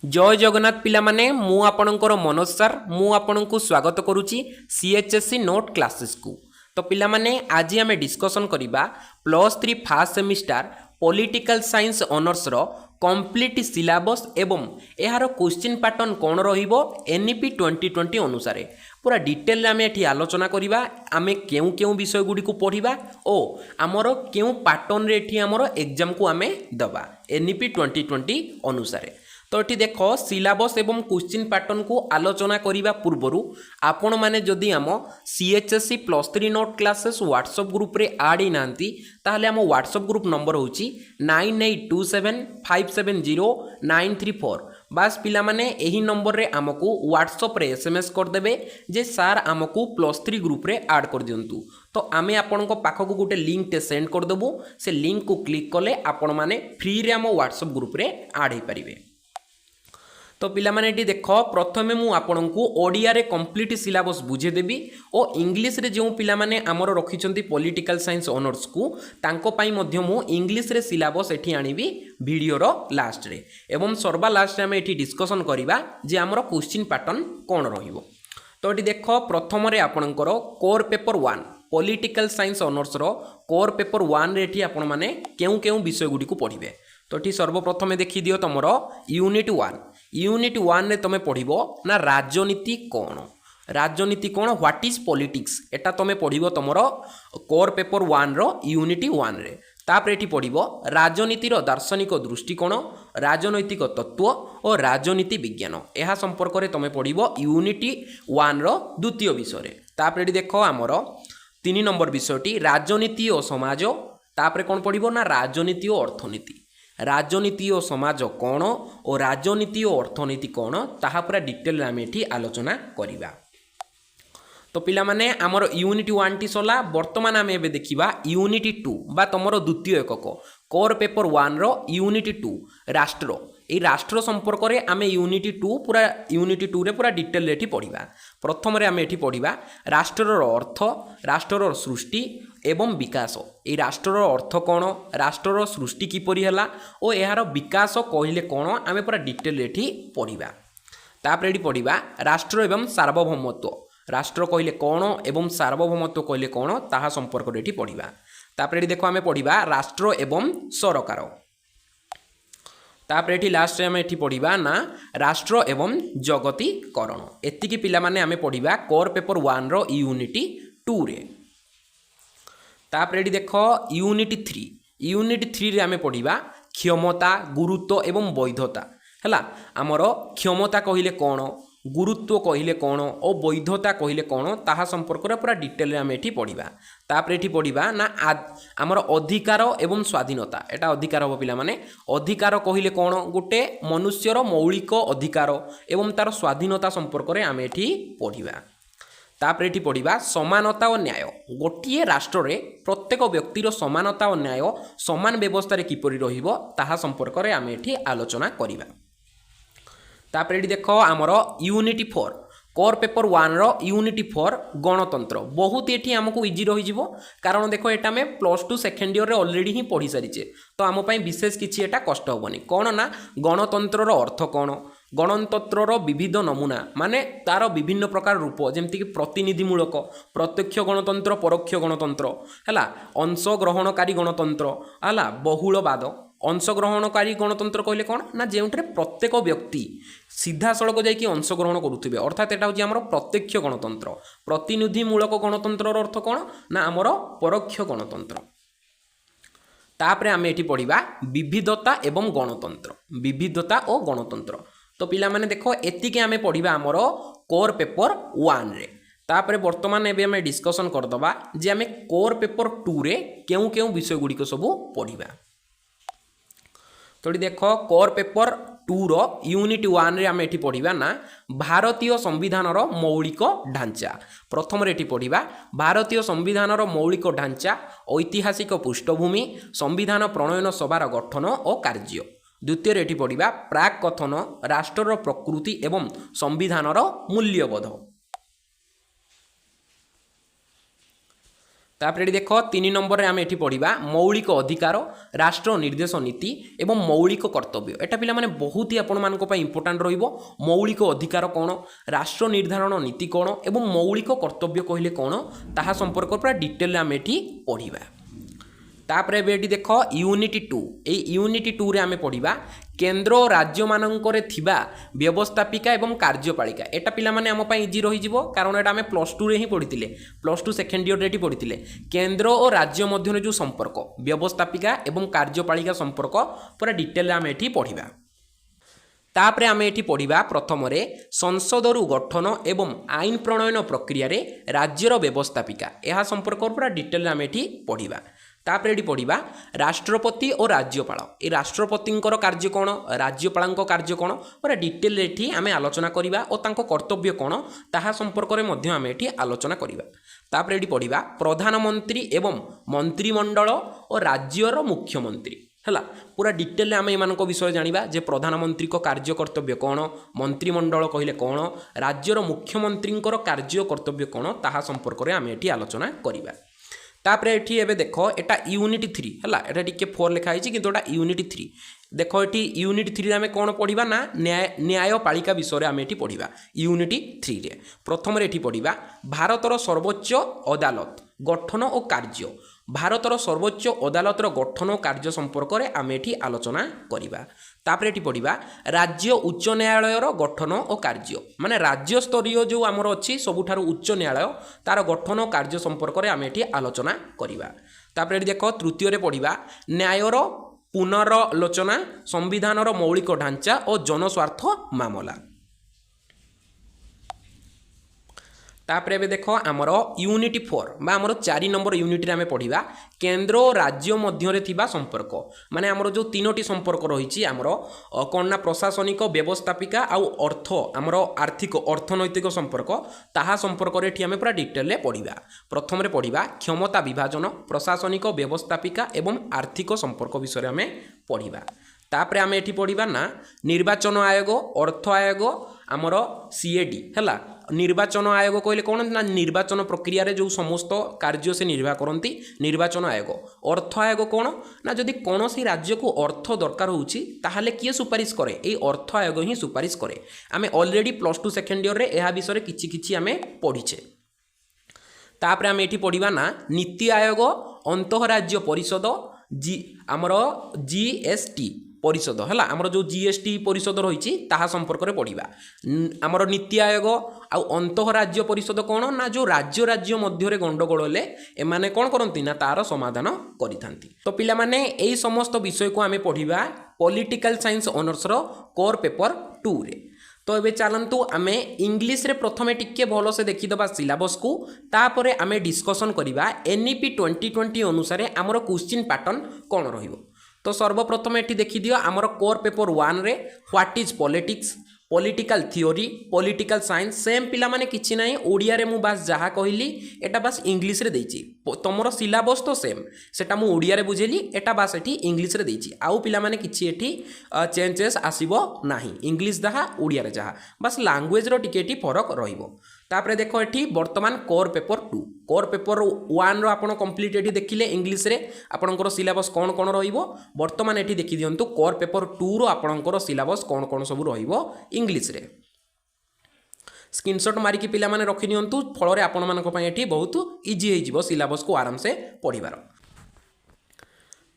जय जगन्नाथ पिला माने मु आपणकर मनोज सर मु आपणको स्वागत करुच्ची सीएचएससी नोट क्लासेस को। तो पिला माने आज आम डिस्कसन करिबा +3 first semester political science honours रो कंप्लीट सिलेबस एवं यार क्वेश्चन पैटर्न कौन रहिबो एनईपी 2020 अनुसार पूरा डिटेल आम एठी आलोचना करिबा आमे केउ केउ विषय गुडी को पढ़िबा ओ आमर केउ पैटर्न रे एठी आमर एग्जाम को आमे दबा एनईपी 2020 अनुसार। तो ये देख सिलेबस एवं क्वेश्चन पैटर्न को आलोचना करने पूर्वर आपण मैंने जदि आम सीएचएससी +3 नोट क्लासेस व्हाट्सएप ग्रुप रे आड ही नांती ताहले आम व्हाट्सएप ग्रुप नंबर होची 9827570934। बास पिला माने एही नंबर रे आमको व्हाट्सएप रे एसएमएस कर देबे जे सार आमको +3 ग्रुप रे ऐड कर दियंतु। तो आमे आपण को पाखक गोटे लिंक टे सेंड कर देबो से लिंक को क्लिक कले आपण माने फ्री रे आम व्हाट्सएप ग्रुप रे ऐड हो पारिबे। तो पिला माने एटी देख प्रथमे मु आपनकु ओडिया रे कंप्लीट सिलेबस बुझे देबी और इंग्लिश रे जो पिला माने हमर रखिचंती पॉलिटिकल साइंस ऑनर्स को तांको पई मध्य मु इंग्लिश रे सिलेबस एठी आनिबी वीडियो रो लास्ट रे एवं सर्वा लास्ट रे हम एठी डिस्कशन करिबा जे हमर क्वेश्चन पैटर्न कोन रहिबो। तो एटी देख प्रथम रे आपनकर core paper 1 political science honours रो कोर पेपर 1 रे एठी आपण माने केउ विषय गुडी को पढिबे। तो एठी सर्वप्रथमे देखि दियो तमरो यूनिट 1 रे तुम पढ़ो ना राजनीति कौन व्हाट इज पॉलिटिक्स एटा तुम पढ़ो तुम कोर पेपर 1 रो यूनिट 1 रे। तापर एठी पढ़ो राजनीतिर दार्शनिक दृष्टिकोण राजनैतिक तत्व और राजनीति विज्ञान यह संपर्क में तुम पढ़ो यूनिट 1 रो द्वितीय विषय। तापर एठी देख आमर 3 नंबर विषयटी राजनीति और समाज। तापर कौन पढ़ो ना राजनीति और अर्थनीति राजनीति और समाज कौन और राजनीति और अर्थनीति कौन ताहा पूरा डिटेल आम एठी आलोचना करिबा। तो पिला माने हमर यूनिट 1 टी सला वर्तमान आम एबे देखिबा यूनिट 2 बा तमरो द्वितीय एकक कोर पेपर 1 रो यूनिट 2 राष्ट्र ए राष्ट्र संपर्क रे आमे यूनिट 2 रे पूरा डिटेल एठी पढ़िबा। प्रथम रे आमे एठी पढ़िबा राष्ट्रर अर्थ राष्ट्रर सृष्टि एवं विकास ए राष्ट्रर अर्थ कौन राष्ट्रर सृष्टि किपरि हला और यार विकास कहले कौन आमे पूरा डिटेल एठी पढ़िबा। तापर एठी पढ़िबा राष्ट्र एवं सार्वभौमत्व राष्ट्र कहले कौन एवं सार्वभौमत्व कहले कौन ताहा संपर्क एठी पढ़िबा। तापर एठी देखो आमे पढ़िबा राष्ट्र एवं सरकार। तापर एठी लास्ट रे आमे एठी पढ़िबा ना राष्ट्र एवं जगतीकरण। एतिकी पिला माने आमे पढ़िबा कोर पेपर 1 रो यूनिट 2 रे। तापर एठी देख यूनिट 3 रे आमे पढ़िबा क्षमता गुरुत्व एवं वैधता हला आमर क्षमता कहिले कौन गुरुत्व कहिले कौन और वैधता कहिले कौन ताहा संपर्क रे पूरा डिटेल आम एठी पढ़िबा। तापर एठी पढ़िबा ना आमर अधिकार एवं स्वाधीनता एटा अधिकार हो पिला माने अधिकार कहिले कौन गोटे मनुष्यर मौलिक अधिकार एवं तार स्वाधीनता संपर्क रे आम एठी पढ़िबा। तापर एठी पढ़िबा समानता और न्याय गोटिए राष्ट्र रे प्रत्येक व्यक्तिर समानता और न्याय समान व्यवस्था रे किपरि रहिबो ताहा संपर्क रे आम एठी आलोचना करिबा। तापर एठी देखो आमर यूनिट 4 कोर पेपर 1 रो यूनिट 4 गणतंत्र बहुत एठी हमको इजी रही जिवो कारण देखो एटा में +2 सेकेंड ईयर रे ऑलरेडी ही पढ़ी सारिचे तो आम पई विशेष किछि एटा कष्ट होबनी। कौन ना गणतंत्र रो अर्थ कौन गणतंत्र रो विविध नमूना माने तार विभिन्न प्रकार रूप जेमति कि प्रतिनिधिमूलक प्रत्यक्ष गणतंत्र परोक्ष गणतंत्र हला अंशग्रहणकारी गणतंत्र हला बहुलवाद अंशग्रहणकारी गणतंत्र कहले कौन ना जेउठरे प्रत्येक व्यक्ति सीधा सड़क जाइए अंशग्रहण करुवे अर्थात एटा होची हमर प्रत्यक्ष गणतंत्र प्रतिनिधिमूलक गणतंत्र अर्थ कौन ना आमर परोक्ष गणतंत्र। तापर आम एठी पढ़िबा विविधता एवं गणतंत्र और गणतंत्र। तो पिला माने देखो एतिके आमे पढ़िबा आमर कोर पेपर 1 रे। तापर वर्तमान एबे आमे डिस्कशन करदबा जे आमे कोर पेपर 2 रे केउ विषय गुडी को सब पढ़िबा। तो देख कोर पेपर 2 रो यूनिट 1 रे आमे एठी पढ़िबा ना भारतीय संविधान रो मौलिक ढांचा। प्रथम रे एठी पढ़िबा भारतीय संविधान रो मौलिक ढांचा ऐतिहासिक पृष्ठभूमि संविधान प्रणयन सभार गठन और कार्य। द्वितीय रे एठी पढ़िबा प्राक कथन राष्ट्रर प्रकृति एवं संविधान रो मूल्यबोध। तापर ये देख 3 नंबर आम ये पढ़ा मौलिक अधिकार राष्ट्र निर्देश नीति एवं मौलिक कर्तव्य। एटा पिला माने बहुत ही आपण इंपोर्टाट रहिबो। मौलिक अधिकार कौन, राष्ट्र निर्धारण नीति कौन एवं मौलिक कर्तव्य कहले कौन ताहा संपर्क पूरा डिटेल आम ये पढ़ा। तापर ये देख यूनिट 2 यूनिट 2 रे आम पढ़ा केन्द्र और राज्य मानकरे थिबा व्यवस्थापिका एवं कार्यपालिका। एटा पिला माने आम पई इजी रही जिवो कारण एटा आम +2 रे ही पढ़िथिले, +2 सेकेंड ईयर रे पढ़िथिले। केन्द्र और राज्य मध्य जो संपर्क व्यवस्थापिका एवं कार्यपालिका संपर्क पूरा डिटेल आम ये पढ़ा। तापर आम ये पढ़ा प्रथम संसदरु गठन एवं आईन प्रणयन प्रक्रिया रे राज्यर व्यवस्थापिका यह संपर्क पूरा डिटेल आम ये पढ़ा। तापर ये पढ़ा राष्ट्रपति और राज्यपाल। ये राष्ट्रपति कार्य कौन, राज्यपाल कार्य कौन पूरा डिटेल ये आम आलोचना करवा और तांको कर्तव्य कौन ताहा संपर्क में मध्य आम ये आलोचना करवा। तापर ये पढ़ा प्रधानमंत्री एवं मंत्रिमंडल और राज्यर मुख्यमंत्री है पूरा डिटेल आम एम विषय जाना जे प्रधानमंत्री को कार्य कर्तव्य कौन, मंत्रिमंडल कहले कौन, राज्यर मुख्यमंत्री कार्य कर्तव्य कौन ताहा संपर्क में आम ये आलोचना करवा। तापर एठी एबे देखो एटा यूनिट 3 है एटा टिके 4 लिखा है कि यूनिट 3 देखो ये यूनिट 3 आम कौन पढ़ा ना न्यायपालिका विषय आम ये पढ़ा। यूनिट 3 रे प्रथम ये पढ़ा भारतर सर्वोच्च अदालत गठन और कार्य। भारतर सर्वोच्च अदालतर गठन और कार्य संपर्क में आम ये आलोचना करवा। तापर ये पढ़ा राज्य उच्च न्यायालयर गठन और कार्य माने राज्य स्तरीय जो आमर अच्छी सबुठारु उच्च न्यायालय तार गठन और कार्य संपर्क में आम ये आलोचना करवा। तापर ये देख तृतीय पढ़ा न्यायर पुनर्लोचना संविधानर मौलिक ढांचा और जनस्वार्थ मामला। तापर ये देख आमर यूनिट 4 बा आमर 4 नंबर यूनिट रे आम पढ़ा केन्द्र और राज्य मध्य थिबा संपर्क माने आमर जो 3टी संपर्क रही आमर कौन ना प्रशासनिक व्यवस्थापिका आउ अर्थ आमर आर्थिक अर्थनैतिक संपर्क ताहा संपर्क रे आम पूरा डिटेल पढ़ा। प्रथम पढ़ा क्षमता विभाजन प्रशासनिक व्यवस्थापिका एवं आर्थिक संपर्क विषय आम पढ़ा। तापर आम ये पढ़ा ना निर्वाचन आयोग अर्थ आयोग आमर सीएडी है। निर्वाचन आयोग कहले कौन ना निर्वाचन प्रक्रिया रे जो समस्त कार्य से निर्वाह करती निर्वाचन आयोग। अर्थ आयोग कौन ना जदि कौन सी राज्य को अर्थ दरकार होची ताहले किए सुपारिश करे ये अर्थ आयोग ही सुपारिश करे। आम ऑलरेडी +2 सेकेंड ईयर रे यह विषय किछि किछि आम पढ़ीचे। तापर आम ये पढ़ा ना नीति आयोग अंतःराज्य परिषद आमर जीएसटी परिषद है आमर जो जीएसटी परिषद रही ताहा संपर्क में पढ़ा। आमर नीति आयोग आउ अंतःराज्य परिषद कौन ना जो राज्य राज्य मध्य गंडगोल हेले एमाने कौन करती ना तार समाधान करिथांती। तो पिला माने एई समस्त विषय को आमे पढ़िबा पॉलिटिकल साइंस ऑनर्स रो कोर पेपर 2 रे। तो ये चलतु आम इंग्लीश रे प्रथमे टिके भल से देखीदबा सिलेबस को तापरे आम डिस्कसन करवा एनईपी 2020 अनुसार आमर क्वेश्चन पैटर्न कौन रहिबो। तो सर्वप्रथम ये देखीदियो आमर कोर पेपर 1 रे what is politics political theory political science same पिला माने किछि नाही ओडिया रे मु बास जहा कहली एटा बास इंग्लिश रे देछि तमरो सिलेबस तो सेम सेटा मु ओडिया रे बुझेली एटा बास एठी इंग्लिश रे देछि आउ पिला माने किछि एठी चेंजेस आसीबो नाही इंग्लिश जहा ओडिया रे जहा बास लैंग्वेज रो टिके एठी फरक रहिबो। तापरे देखो एठी वर्तमान कोर पेपर 2 कोर पेपर 1 रो आपण कंप्लीट एठी देखिले इंग्लिश रे आपणकर सिलेबस कोन कोन रहिबो वर्तमान एठी देखि दियंतु कोर पेपर 2 रो आपणकर सिलेबस कोन कोन सब रहिबो इंग्लिश रे। स्क्रीनशॉट मारिकी पिला माने रखि नियंतु फल रे आपण मानक पय एठी बहुत इजी हे जिवो सिलेबस को आराम से पढिबार।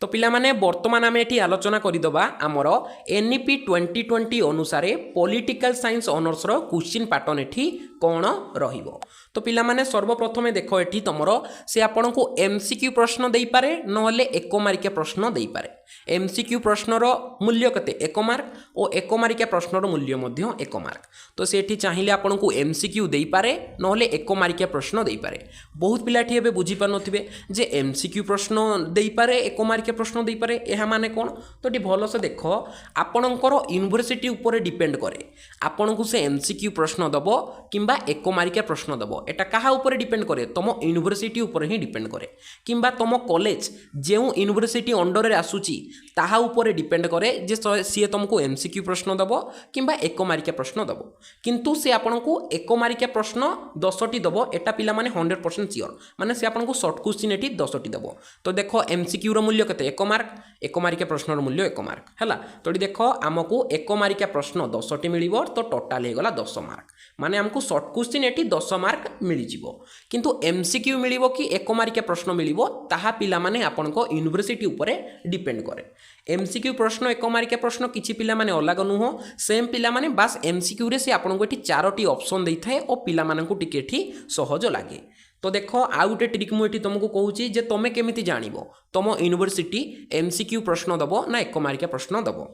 तो पिला माने वर्तमान आम एठी आलोचना करिदबा आमर एनईपी 2020 अनुसार पॉलिटिकल साइंस ऑनर्स रो क्वेश्चन पैटर्न एठी कौन रहिबो। तो पिला माने सर्वप्रथमे देखो एठी तमरो से आपन को एमसीक्यू प्रश्न देई पारे नहले एक मार्किया प्रश्न देई पारे। एमसीक्यू प्रश्न रो मूल्य कते 1 मार्क और एक मार्किया प्रश्न रो मूल्य मध्य 1 मार्क। तो से एठी चाहिले आपन को एमसीक्यू देई पारे नहले एक मार्किया प्रश्न देई पारे। बहुत पिला एठी एबे बुझी पार नथिबे जे एमसीक्यू प्रश्न देई पारे एक मार्किया प्रश्न देई पारे एहा माने कोन। तो एठी भलो से देखो आपनकर यूनिवर्सिटी ऊपर डिपेंड करे आपन को से एमसीक्यू प्रश्न दबो किंबा किंबा एक मार्किया प्रश्न दब एटा कहा ऊपर डिपेंड करे तुम यूनिवर्सिटी ऊपर ही डिपेंड करे किंबा तुम कॉलेज जो यूनिवर्सिटी अंडर रे आसुची ताहा ऊपर डिपेंड करे जे सी तुमको एमसीक्यू प्रश्न दब किंबा एक मार्किया प्रश्न दब किंतु से आपको एक मार्किया प्रश्न 10टी दब एटा पिला माने 100% सियोर माने से आपको शॉर्ट क्वेश्चन एटी 10टी दब तो देखो एमसीक्यू रो मूल्य केते एक मार्किया प्रश्न मूल्य 1 मार्क है तो देखो आमको एक मार्किया प्रश्न 10टी मिलिबो तो टोटाल हो गला 10 मार्क माने हमको शॉर्ट क्वेश्चन एटी 10 मार्क मिल जिवो किंतु एमसीक्यू मिलिबो कि एक मार्किया प्रश्न मिलिबो ताहा पिला माने आपनको यूनिवर्सिटी ऊपर डिपेंड करे एमसीक्यू प्रश्न एक मार्किया प्रश्न किछि पिला माने अलग नुह सेम पिला माने बस एमसीक्यू रे से आपनको एटी 4टी ऑप्शन देई थाए और पिला माननकु टिके एठी सहज लागे तो देखो आउ गोटे ट्रिक मुझे तुमको कहूँ जे तुम केमिति जानिबो तुम यूनिवर्सिटी एमसीक्यू प्रश्न दबो ना एक मार्किया प्रश्न दबो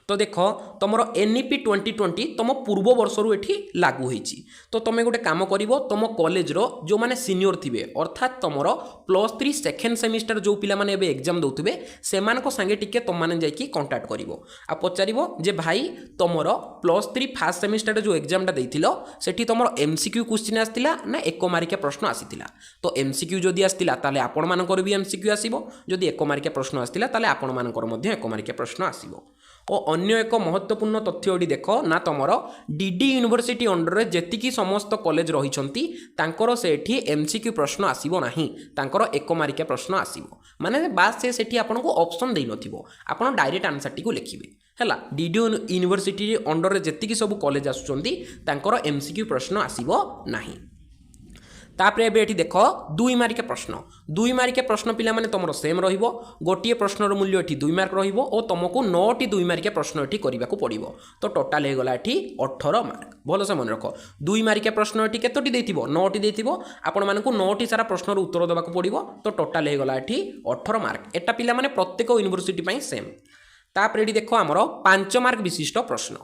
तो देख तुम एनईपी 2020 तुम पूर्व वर्षरू एठी लागू होईची तो तुम गोटे काम करिवो तुम कॉलेज रो जो माने सीनियर थिबे अर्थात तुमर +3 सेकेंड सेमिस्टर जो पिला माने एबे एग्जाम दउथिबे सेमान को संगे टिके तुम माने जाई कि कांटेक्ट करिवो आ पचारिवो जे भाई तुमर +3 फर्स्ट सेमिस्टर जो एग्जामटा देइथिलो सेठी तुमर एमसीक्यू क्वेश्चन आस्तिला ना एक मार्किया प्रश्न आसीतिला तो एमसीक्यू जदि आस्तिला ताले आपण मानकर भी एमसीक्यू आसीबो जदि एक मार्किया प्रश्न आस्तिला ताले आपण मानकर मध्ये एक मार्किया प्रश्न आसीबो और अन्य एक महत्वपूर्ण तथ्य ये देख ना तुम डीडी यूनिवर्सिटी अंडर रे जेतिकी समस्त कॉलेज रही तांकर सेठी एमसीक्यू प्रश्न आसीबो नाही तांकर एक मार्किया प्रश्न आसीबो माने बास से सेठी आपनको ऑप्शन देई नथिबो आपण डायरेक्ट आंसर टी को लिखिबे हैला डीडी यूनिवर्सिटी अंडर रे जेतिकी सब कॉलेज आसुचंती तांकर एमसीक्यू प्रश्न आसीबो नाही तापर एबे एठी देखो 2 मार्किया प्रश्न पिला माने तुमरो सेम रहिबो गोटिए प्रश्नर मूल्य एठी 2 मार्क रहिबो और तुमको 9टी 2 मार्किया प्रश्न एठी करिबा को पड़िबो तो टोटल हे गला एठी 18 मार्क भलो से मन रखो 2 मार्किया प्रश्न एठी केतोटी देथिबो 9टी देथिबो आपण मानकु 9टी सारा प्रश्नर उत्तर देबा को पड़िबो तो टोटल हे गला एठी 18 मार्क एटा पिला माने प्रत्येक यूनिवर्सिटी पई सेम तापर एठी देखो हमरो 5 मार्क विशिष्ट प्रश्न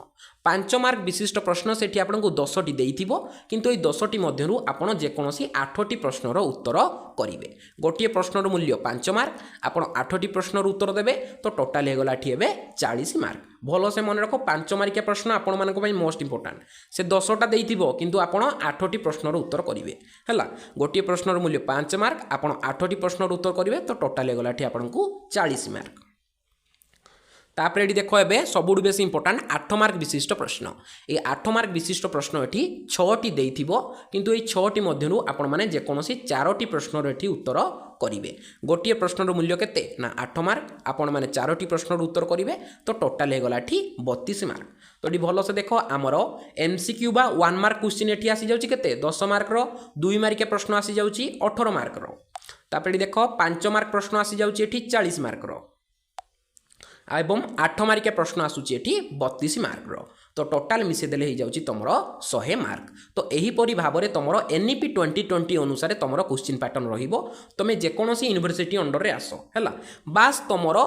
5 मार्क विशिष्ट प्रश्न से आपको 10टी देइथिबो किंतु ये 10टी मध्यरु आपण जेकोसी 8टी प्रश्नर उत्तर करिवे गोटिए प्रश्नर मूल्य 5 मार्क आपण 8टी प्रश्नर उत्तर देबे तो टोटल हे गला एठी हेबे 40 मार्क भलो से मन रखो 5 मार्किया प्रश्न आपण मानक पई मोस्ट इंपोर्टेंट से 10टा देइथिबो किंतु आपण 8टी प्रश्नर उत्तर करिवे हैला गोटिए प्रश्नर मूल्य 5 मार्क आपण 8टी प्रश्नर उत्तर करिवे तो टोटल हे गला एठी आपनको 40 मार्क तापर ये देख ए सबुठ बेस इंपोर्टाट 8 मार्क विशिष्ट प्रश्न ये 8 मार्क विशिष्ट प्रश्न ये 6टी देइथिबो किंतु ये 6टी मध्यरु आपण माने जेकोसी 4टी प्रश्नर एठी उत्तर करिवे गोटिए प्रश्नर मूल्य केते ना 8 मार्क आपण माने 4टी प्रश्नर उत्तर करिवे तो टोटल हे गला एठी 32 मार्क तो ये भलो से देखो आमर एमसीक्यू बा 1 मार्क क्वेश्चन एठी आसी जाउची केते 10 मार्क रो 2 मार्किया प्रश्न आसी जाउची 18 मार्क रो तापर देखो 5 मार्क प्रश्न आसी जाउची एठी 40 मार्क रो एवं 8 मार्किया प्रश्न आसूची एठी 32 मार्क रो तो टोटाल मिसेदेले हो जाउची तमरो 100 मार्क तो एही परि भाबरे तमरो एनईपी 2020 अनुसार तमरो क्वेश्चन पैटर्न रहिबो तमे जेकोसी यूनिवर्सिटी अंडर रे आसो हैला बास तमरो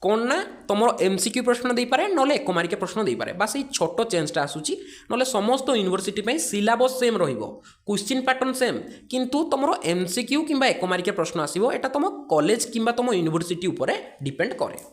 कौन ना तुम एमसीक्यू प्रश्न दे पारे नले एक मार्किया प्रश्न दे पारे बास ये छोट चेंजटा आसूची नले समस्त यूनिवर्सिटी पई सिलेबस सेम रहिबो क्वेश्चन पैटर्न सेम किंतु तुम एमसीक्यू किंबा एक मार्किया प्रश्न आसीबो एटा तुम कॉलेज किंबा तुम यूनिवर्सिटी ऊपर डिपेंड करे।